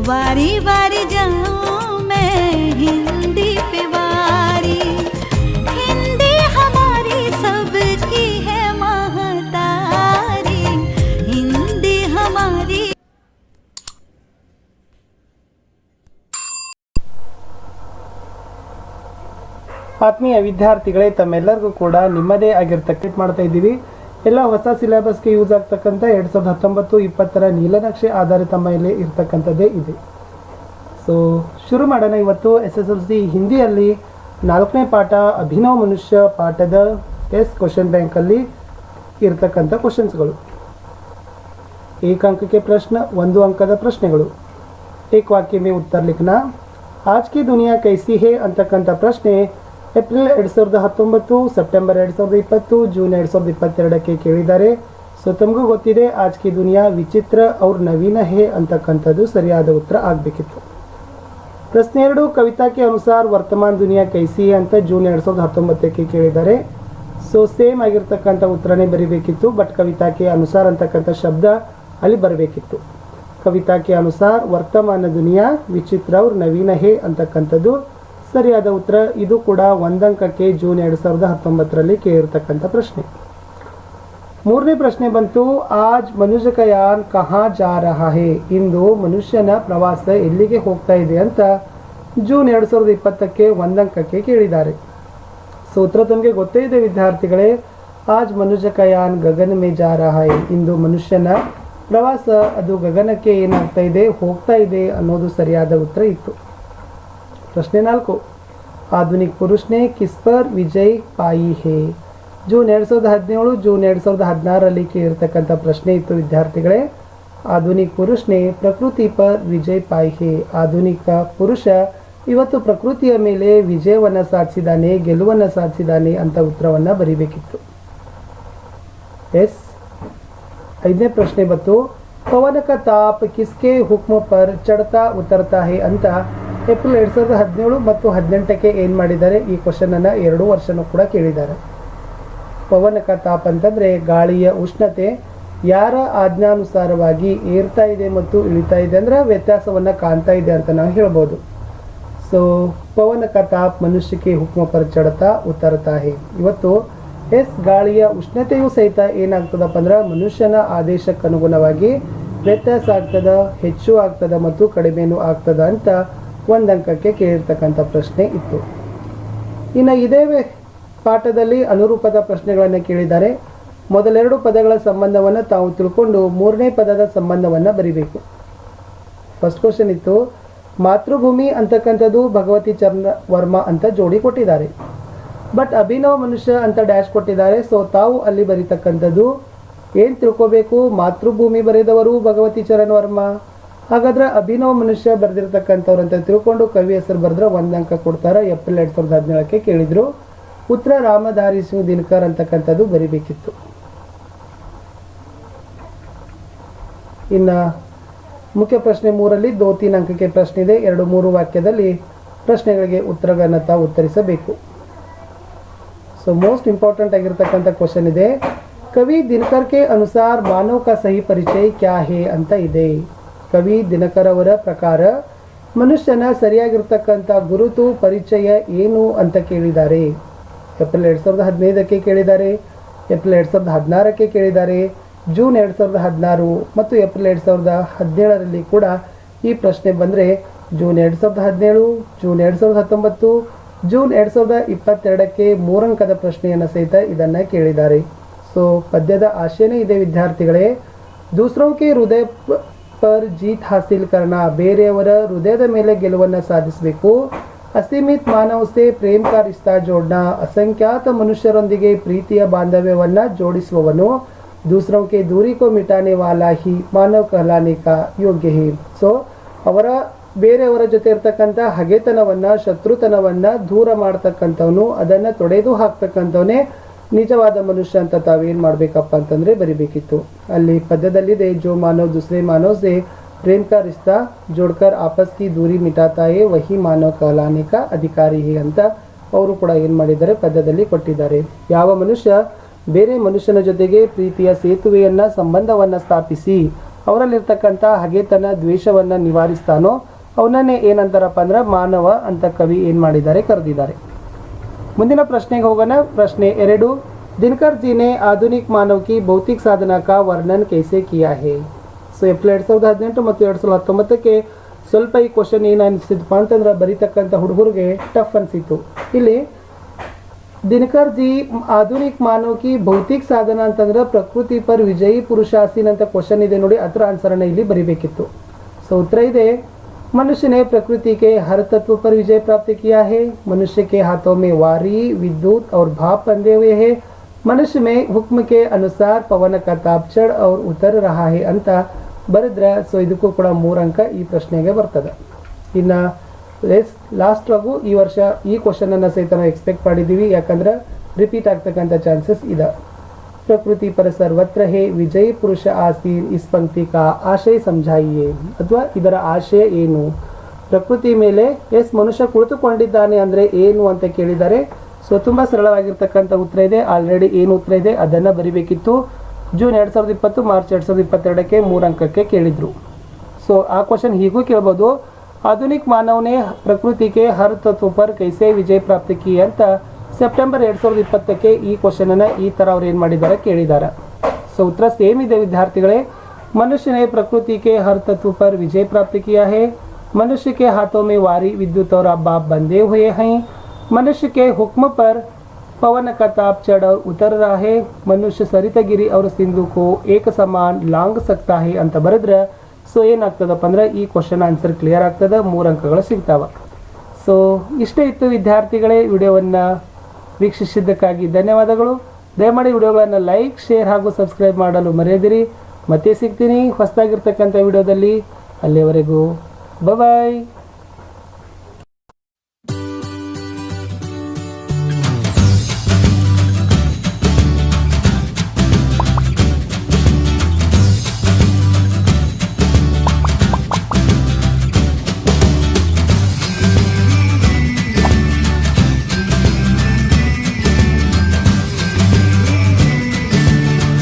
बारी बारी जाऊं मैं हिंदी पे बारी, हिंदी हमारी सबकी है महतारी, हिंदी हमारी। ಆತ್ಮೀಯ ವಿದ್ಯಾರ್ಥಿಗಳೇ, ತಮ್ಮೆಲ್ಲರಿಗೂ ಕೂಡ ನಿಮ್ಮದೇ ಆಗಿರ್ತಕ್ಕಂಥ ಮಾಡ್ತಾ ಇದ್ದೀವಿ. ಎಲ್ಲ ಹೊಸ ಸಿಲೆಬಸ್ಗೆ ಯೂಸ್ ಆಗ್ತಕ್ಕಂಥ 2019-20 ನೀಲನಕ್ಷೆ ಆಧಾರಿತ ಮೇಲೆ ಇರ್ತಕ್ಕಂಥದ್ದೇ ಇದೆ. ಸೊ ಶುರು ಮಾಡೋಣ. ಇವತ್ತು SSLC ಹಿಂದಿಯಲ್ಲಿ 4ನೇ ಪಾಠ ಅಭಿನವ ಮನುಷ್ಯ ಪಾಠದ ಕ್ವೆಶ್ಚನ್ ಬ್ಯಾಂಕಲ್ಲಿ ಇರ್ತಕ್ಕಂಥ ಕ್ವಶನ್ಸ್ಗಳು. 1 अंक के प्रश्न, 1 अंकದ ಪ್ರಶ್ನೆಗಳು. एक वाक्य में उत्तर लिखना. आज की दुनिया कैसी है ಅಂತಕ್ಕಂಥ ಪ್ರಶ್ನೆ ಏಪ್ರಿಲ್ 2019, ಸೆಪ್ಟೆಂಬರ್ 2020, ಜೂನ್ 2022ಕ್ಕೆ ಕೇಳಿದ್ದಾರೆ. ಸೊ ತಮಗೂ ಗೊತ್ತಿದೆ ಆಜ್ ಕಿ ದುನಿಯಾ ವಿಚಿತ್ರ ಔರ್ ನವೀನ ಹೇ ಅಂತಕ್ಕಂಥದ್ದು ಸರಿಯಾದ ಉತ್ತರ ಆಗಬೇಕಿತ್ತು. ಪ್ರಶ್ನೆ 2, ಕವಿತಾ ಕೆ ಅನುಸಾರ ವರ್ತಮಾನ್ ದುನಿಯಾ ಕೈಸಿ ಅಂತ ಜೂನ್ 2019ಕ್ಕೆ ಕೇಳಿದ್ದಾರೆ. ಸೊ ಸೇಮ್ ಆಗಿರ್ತಕ್ಕಂಥ ಉತ್ತರನೇ ಬರೀಬೇಕಿತ್ತು, ಬಟ್ ಕವಿತಾ ಕೆ ಅನುಸಾರ ಅಂತಕ್ಕಂಥ ಶಬ್ದ ಅಲ್ಲಿ ಬರಬೇಕಿತ್ತು. ಕವಿತಾ ಕೆ ಅನುಸಾರ ವರ್ತಮಾನ ದುನಿಯಾ ವಿಚಿತ್ರ ಔರ್ ನವೀನ ಹೇ ಅಂತಕ್ಕಂಥದ್ದು ಸರಿಯಾದ ಉತ್ತರ. ಇದು ಕೂಡ 1 अंकಕ್ಕೆ ಜೂನ್ 2019ರಲ್ಲಿ ಕೇಳಿರ್ತಕ್ಕಂಥ ಪ್ರಶ್ನೆ. 3ನೇ ಪ್ರಶ್ನೆ ಬಂತು, ಆಜ್ ಮನುಷ್ಯ ಕಾ ಯಾನ್ ಕಹಾ ಜಾ ರಹಾ ಹೇ, ಇಂದು ಮನುಷ್ಯನ ಪ್ರವಾಸ ಎಲ್ಲಿಗೆ ಹೋಗ್ತಾ ಇದೆ ಅಂತ ಜೂನ್ 2020ಕ್ಕೆ 1 अंकಕ್ಕೆ ಕೇಳಿದ್ದಾರೆ. ಸೊ ಉತ್ತರ ತಮಗೆ ಗೊತ್ತೇ ಇದೆ ವಿದ್ಯಾರ್ಥಿಗಳೇ, ಆಜ್ ಮನುಷ್ಯ ಕಾ ಯಾನ್ ಗಗನ ಮೇ ಜಾ ರಹಾ ಹೇ, ಇಂದು ಮನುಷ್ಯನ ಪ್ರವಾಸ ಅದು ಗಗನಕ್ಕೆ ಏನಾಗ್ತಾ ಇದೆ, ಹೋಗ್ತಾ ಇದೆ ಅನ್ನೋದು ಸರಿಯಾದ ಉತ್ತರ ಇತ್ತು. प्रश्न 4, आधुनिक पुरुष ने किस पर विजय पाई है. ಜೂನ್ 2017, ಜೂನ್ 2016ರಲ್ಲಿ ಕೇಳಿರ್ತಕ್ಕಂಥ ಪ್ರಶ್ನೆ ಇತ್ತು ವಿದ್ಯಾರ್ಥಿಗಳೇ. ಆಧುನಿಕ್ ಪುರುಷನೇ ಪ್ರಕೃತಿ ಪರ್ ವಿಜಯ್ ಪಾಯಿ ಹೇ, ಆಧುನಿಕ ಪುರುಷ ಇವತ್ತು ಪ್ರಕೃತಿಯ ಮೇಲೆ ವಿಜಯವನ್ನು ಸಾಧಿಸಿದ್ದಾನೆ, ಗೆಲುವನ್ನು ಸಾಧಿಸಿದ್ದಾನೆ ಅಂತ ಉತ್ತರವನ್ನು ಬರೀಬೇಕಿತ್ತು. 5ನೇ ಪ್ರಶ್ನೆ ಬಂತು, ಪವನ ಕಾ ತಾಪ್ ಕಿಸ್ಕೆ ಹುಕ್ಮ ಪರ್ ಚಡ್ತಾ ಉತರ್ತಾ ಹೇ ಅಂತ ಏಪ್ರಿಲ್ 2017 ಮತ್ತು 18ಕ್ಕೆ ಏನು ಮಾಡಿದ್ದಾರೆ, ಈ ಕ್ವಶನನ್ನು 2 ವರ್ಷನೂ ಕೂಡ ಕೇಳಿದ್ದಾರೆ. ಪವನ ಕಾ ತಾಪ್ ಅಂತಂದರೆ ಗಾಳಿಯ ಉಷ್ಣತೆ ಯಾರ ಆಜ್ಞಾನುಸಾರವಾಗಿ ಏರ್ತಾ ಇದೆ ಮತ್ತು ಇಳಿತಾ ಇದೆ ಅಂದರೆ ವ್ಯತ್ಯಾಸವನ್ನು ಕಾಣ್ತಾ ಇದೆ ಅಂತ ನಾವು ಹೇಳ್ಬೋದು. ಸೊ ಪವನ ಕಾ ತಾಪ್ ಮನುಷ್ಯಕ್ಕೆ ಹುಕ್ಮ ಪರ್ ಚಡ್ತಾ ಉತರ್ತಾ ಹೇ, ಇವತ್ತು ಗಾಳಿಯ ಉಷ್ಣತೆಯೂ ಸಹಿತ ಏನಾಗ್ತದಪ್ಪ ಅಂದ್ರೆ ಮನುಷ್ಯನ ಆದೇಶಕ್ಕೆ ಅನುಗುಣವಾಗಿ ವ್ಯತ್ಯಾಸ ಆಗ್ತದ, ಹೆಚ್ಚು ಆಗ್ತದ ಮತ್ತು ಕಡಿಮೆನೂ ಆಗ್ತದ ಅಂತ 1 अंकಕ್ಕೆ ಕೇಳಿರ್ತಕ್ಕಂಥ ಪ್ರಶ್ನೆ ಇತ್ತು. ಇನ್ನು ಇದೇ ಪಾಠದಲ್ಲಿ ಅನುರೂಪದ ಪ್ರಶ್ನೆಗಳನ್ನು ಕೇಳಿದ್ದಾರೆ. ಮೊದಲೆರಡು ಪದಗಳ ಸಂಬಂಧವನ್ನು ತಾವು ತಿಳ್ಕೊಂಡು 3ನೇ ಪದದ ಸಂಬಂಧವನ್ನು ಬರಿಬೇಕು. ಫಸ್ಟ್ ಕ್ವಶನ್ ಇತ್ತು, ಮಾತೃಭೂಮಿ ಅಂತಕ್ಕಂಥದ್ದು ಭಗವತಿ ಚರಣ ವರ್ಮ ಅಂತ ಜೋಡಿ ಕೊಟ್ಟಿದ್ದಾರೆ, ಬಟ್ ಅಭಿನವ ಮನುಷ್ಯ ಅಂತ ಡ್ಯಾಶ್ ಕೊಟ್ಟಿದ್ದಾರೆ. ಸೊ ತಾವು ಅಲ್ಲಿ ಬರೀತಕ್ಕಂಥದ್ದು ಏನು ತಿಳ್ಕೋಬೇಕು, ಮಾತೃಭೂಮಿ ಬರೆದವರು ಭಗವತಿ ಚರಣ್ ವರ್ಮ, ಹಾಗಾದ್ರೆ ಅಭಿನವ ಮನುಷ್ಯ ಬರೆದಿರ್ತಕ್ಕಂಥವ್ರು ಅಂತ ತಿಳ್ಕೊಂಡು ಕವಿ ಹೆಸರು ಬರೆದ್ರೆ 1 अंक ಕೊಡ್ತಾರೆ. ಏಪ್ರಿಲ್ 2017ಕ್ಕೆ ಕೇಳಿದ್ರು. ಉತ್ತರ ರಾಮಧಾರಿ ಸಿಂಗ್ ದಿನಕರ್ ಅಂತಕ್ಕಂಥದ್ದು ಬರಿಬೇಕಿತ್ತು. ಇನ್ನು ಮುಖ್ಯ ಪ್ರಶ್ನೆ 3ರಲ್ಲಿ 2-3 अंकಕ್ಕೆ ಪ್ರಶ್ನೆ ಇದೆ. 2-3 ವಾಕ್ಯದಲ್ಲಿ ಪ್ರಶ್ನೆಗಳಿಗೆ ಉತ್ತರಗಳನ್ನು ತಾವು ಉತ್ತರಿಸಬೇಕು. ಸೊ ಮೋಸ್ಟ್ ಇಂಪಾರ್ಟೆಂಟ್ ಆಗಿರ್ತಕ್ಕಂಥ ಕ್ವಶನ್ ಇದೆ, ಕವಿ ದಿನಕರ್ ಕೆ ಅನುಸಾರ ಮಾನವ ಕಾ ಸಹಿ ಪರಿಚಯ ಕ್ಯಾ ಹೇ ಅಂತ ಇದೆ. ಕವಿ ದಿನಕರ್ ಅವರ ಪ್ರಕಾರ ಮನುಷ್ಯನ ಸರಿಯಾಗಿರ್ತಕ್ಕಂಥ ಗುರುತು ಪರಿಚಯ ಏನು ಅಂತ ಕೇಳಿದ್ದಾರೆ. ಏಪ್ರಿಲ್ 2015ಕ್ಕೆ ಕೇಳಿದ್ದಾರೆ, ಏಪ್ರಿಲ್ 2016ಕ್ಕೆ ಕೇಳಿದ್ದಾರೆ, ಜೂನ್ 2016 ಮತ್ತು ಏಪ್ರಿಲ್ 2017ರಲ್ಲಿ ಕೂಡ ಈ ಪ್ರಶ್ನೆ ಬಂದರೆ ಜೂನ್ 2017, ಜೂನ್ 2019, ಜೂನ್ 2022ಕ್ಕೆ 3 अंकದ ಪ್ರಶ್ನೆಯನ್ನು ಸಹಿತ ಇದನ್ನು ಕೇಳಿದ್ದಾರೆ. ಸೊ ಪದ್ಯದ ಆಶಯನೇ ಇದೆ ವಿದ್ಯಾರ್ಥಿಗಳೇ, ದೂಸರೋं के ಹೃದಯ पर जीत हासिल करना, ಬೇರೆಯವರ ಹೃದಯದ ಮೇಲೆ ಗೆಲುವನ್ನು ಸಾಧಿಸಬೇಕು. ಅಸೀಮಿತ ಮಾನವ ಸೇ ಪ್ರೇಮ್ ಕಾ ರಿಶ್ತಾ ಜೋಡ್ನಾ, ಅಸಂಖ್ಯಾತ ಮನುಷ್ಯರೊಂದಿಗೆ ಪ್ರೀತಿಯ ಬಾಂಧವ್ಯವನ್ನು ಜೋಡಿಸುವವನು. दूसरों के दूरी को मिटाने वाला ही ಮಾನವ कहलाने का ಯೋಗ್ಯ ಹೇ. ಸೊ ಅವರ ಬೇರೆಯವರ ಜೊತೆ ಇರ್ತಕ್ಕಂಥ ಹಗೆತನವನ್ನು, ಶತ್ರುತನವನ್ನು ದೂರ ಮಾಡ್ತಕ್ಕಂಥವನು, ಅದನ್ನು ತೊಡೆದು ಹಾಕ್ತಕ್ಕಂಥವನೇ ನಿಜವಾದ ಮನುಷ್ಯ ಅಂತ ತಾವೇನು ಮಾಡಬೇಕಪ್ಪ ಅಂತಂದರೆ ಬರಿಬೇಕಿತ್ತು. ಅಲ್ಲಿ ಪದ್ಯದಲ್ಲಿದೆ, ಜೋ ಮಾನವ್ दूसरे मानव से प्रेम का रिश्ता जोड़कर आपस की दूरी मिटाता है वही मानव कहलाने का अधिकारी है ಅಂತ ಅವರು ಕೂಡ ಏನು ಮಾಡಿದ್ದಾರೆ, ಪದ್ಯದಲ್ಲಿ ಕೊಟ್ಟಿದ್ದಾರೆ. ಯಾವ ಮನುಷ್ಯ ಬೇರೆ ಮನುಷ್ಯನ ಜೊತೆಗೆ ಪ್ರೀತಿಯ ಸೇತುವೆಯನ್ನು, ಸಂಬಂಧವನ್ನು ಸ್ಥಾಪಿಸಿ ಅವರಲ್ಲಿರ್ತಕ್ಕಂಥ ಹಗೆತನ ದ್ವೇಷವನ್ನು ನಿವಾರಿಸ್ತಾನೋ ಅವನನ್ನೇ ಏನಂತಾರಪ್ಪ ಅಂದ್ರೆ ಮಾನವ ಅಂತ ಕವಿ ಏನು ಮಾಡಿದ್ದಾರೆ ಕರೆದಿದ್ದಾರೆ. ಮುಂದಿನ ಪ್ರಶ್ನೆಗೆ ಹೋಗೋಣ. ಪ್ರಶ್ನೆ 2, ದಿನಕರ್ ಜಿ ने आधुनिक मानव की भौतिक साधना का वर्णन कैसे किया है? ಸೊ ಏಪ್ರಿಲ್ 2018 ಮತ್ತು 2019ಕ್ಕೆ ಸ್ವಲ್ಪ ಈ ಕ್ವಶನ್ ಏನು ಅನಿಸಿದಪ್ಪ ಅಂತಂದ್ರೆ ಬರೀತಕ್ಕಂಥ ಹುಡುಗರಿಗೆ ಟಫ್ ಅನಿಸಿತು. ಇಲ್ಲಿ ದಿನಕರ್ ಜಿ ಆಧುನಿಕ್ ಮಾನವ್ ಕಿ ಭೌತಿಕ ಸಾಧನ ಅಂತಂದ್ರೆ ಪ್ರಕೃತಿ ಪರ್ ವಿಜಯಿ ಪುರುಷಾಸೀನ್ ಅಂತ ಕ್ವಶನ್ ಇದೆ ನೋಡಿ, ಅದರ ಆನ್ಸರನ್ನು ಇಲ್ಲಿ ಬರಿಬೇಕಿತ್ತು. ಸೊ ಉತ್ತರ ಇದೆ, मनुष्य ने प्रकृति के हर तत्व पर विजय प्राप्त किया है. मनुष्य के हाथों में वारी, विद्युत और भाप बंधे हुए हैं. मनुष्य में हुक्म के अनुसार पवन का ताप चढ़ और उतर रहा है ಅಂತ ಬರೆದ್ರೆ ಸೊ ಇದಕ್ಕೂ ಕೂಡ 3 ಅಂಕ ಈ ಪ್ರಶ್ನೆಗೆ ಬರ್ತದೆ. ಇನ್ನು ಲಾಸ್ಟ್ವರೆಗೂ ಈ ವರ್ಷ ಈ ಕ್ವಶನನ್ನು ಸಹಿತ ನಾವು ಎಕ್ಸ್ಪೆಕ್ಟ್ ಮಾಡಿದ್ದೀವಿ, ಯಾಕಂದ್ರೆ ರಿಪೀಟ್ ಆಗ್ತಕ್ಕಂಥ ಚಾನ್ಸಸ್ ಇದೆ. प्रकृति पर सर्वत्र है विजयी पुरुष आसीन इस पंक्ति का आशय समझाइए ಅಥವಾ ಇದರ ಆಶಯ ಏನು? ಪ್ರಕೃತಿ ಮೇಲೆ ಎಸ್ ಮನುಷ್ಯ ಕುಳಿತುಕೊಂಡಿದ್ದಾನೆ ಅಂದರೆ ಏನು ಅಂತ ಕೇಳಿದ್ದಾರೆ. ಸೊ ತುಂಬ ಸರಳವಾಗಿರ್ತಕ್ಕಂಥ ಉತ್ತರ ಇದೆ. ಆಲ್ರೆಡಿ ಏನು ಉತ್ತರ ಇದೆ ಅದನ್ನು ಬರಿಬೇಕಿತ್ತು. ಜೂನ್ 2020 ಮಾರ್ಚ್ 2022ಕ್ಕೆ 3 ಅಂಕಕ್ಕೆ ಕೇಳಿದ್ರು. ಸೊ ಆ ಕ್ವಶನ್ ಹೀಗೂ ಕೇಳ್ಬೋದು, ಆಧುನಿಕ ಮಾನವನೇ ಪ್ರಕೃತಿಗೆ ಹರ್ ತತ್ವ ಪರ್ ಕೈಸೆ ವಿಜಯ ಪ್ರಾಪ್ತಿ ಕಿ ಅಂತ ಸೆಪ್ಟೆಂಬರ್ 2020ಕ್ಕೆ ಈ ಕ್ವಶನನ್ನು ಈ ಥರ ಅವ್ರು ಏನು ಮಾಡಿದ್ದಾರೆ ಕೇಳಿದ್ದಾರೆ. ಸೊ ಉತ್ತರ ಸೇಮ್ ಇದೆ ವಿದ್ಯಾರ್ಥಿಗಳೇ. मनुष्य ने प्रकृति के हर तत्व पर विजय प्राप्त किया है. मनुष्य के हाथों में वारी, विद्युत और भाप बंधे हुए हैं. मनुष्य के हुक्म पर पवन का ताप चढ़ और उतर रहा है. मनुष्य सरितगिरी और सिंधु को एक समान लांग सकता है ಅಂತ ಬರೆದ್ರೆ ಸೊ ಏನಾಗ್ತದಪ್ಪ ಅಂದ್ರೆ ಈ ಕ್ವಶನ್ ಆನ್ಸರ್ ಕ್ಲಿಯರ್ ಆಗ್ತದೆ, 3 ಅಂಕಗಳು ಸಿಗ್ತಾವೆ. ಸೊ ಇಷ್ಟೇ ಇತ್ತು ವಿದ್ಯಾರ್ಥಿಗಳೇ. ವಿಡಿಯೋವನ್ನು ವೀಕ್ಷಿಸಿದ್ದಕ್ಕಾಗಿ ಧನ್ಯವಾದಗಳು. ದಯಮಾಡಿ ವಿಡಿಯೋಗಳನ್ನು ಲೈಕ್, ಶೇರ್ ಹಾಗೂ ಸಬ್ಸ್ಕ್ರೈಬ್ ಮಾಡಲು ಮರೆಯದಿರಿ. ಮತ್ತೆ ಸಿಗ್ತೀನಿ ಹೊಸದಾಗಿರ್ತಕ್ಕಂಥ ವಿಡಿಯೋದಲ್ಲಿ. ಅಲ್ಲಿಯವರೆಗೂ ಬಾಯ್.